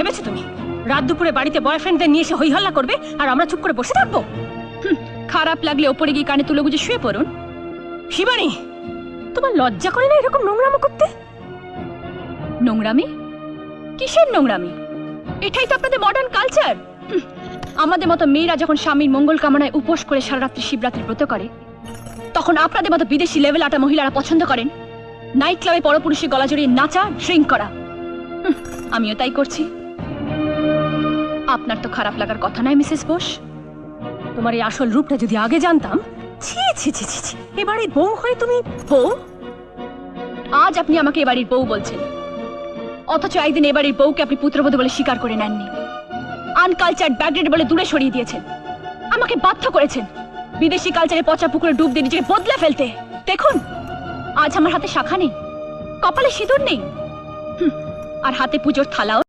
ভেবেছো তুমি রাত দুপুরে বাড়িতে বয়ফ্রেন্ডদের নিয়ে এসে হই হল্লা করবে আর আমরা চুপ করে বসে থাকবো? খারাপ লাগলে ওপরে গিয়ে কানে তুলে গুজে শুয়ে পড়ুন। শিবানী, তোমার লজ্জা করে না এরকম নোংরামো করতে? নোংরামি? কিসের নোংরামি? এটাই তো আপনাদের মডার্ন কালচার। আমাদের মতো মেয়েরা যখন স্বামীর মঙ্গল কামনায় উপোস করে সারা রাত্রি শিবরাত্রি ব্রত করে, তখন আপনাদের মতো বিদেশি লেভেল আটা মহিলারা পছন্দ করেন নাইট ক্লাবে পরপুরুষের গলা জড়িয়ে নাচা, ড্রিঙ্ক করা। আমিও তাই করছি। আপনার তো খারাপ লাগার কথা নয় মিসেস বোস। তোমার এই আসল রূপটা যদি আগে জানতাম। ছি ছি ছি ছি ছি, এবারে বউ হয়ে তুমি বউ? আজ আপনি আমাকে এবাড়ির বউ বলছেন, অথচ একদিন এবাড়ির বউকে আপনি পুত্রবধূ বলে স্বীকার করে নেননি। আনকালচার ব্যাকডেট বলে দূরে সরিয়ে দিয়েছেন। আমাকে বাধ্য করেছেন বিদেশি কালচারে পচা পুকুরে ডুব দিয়ে নিজেকে বদলে ফেলতে। দেখুন, আজ আমার হাতে শাখা নেই, কপালে সিঁদুর নেই, আর হাতে পুজোর থালাও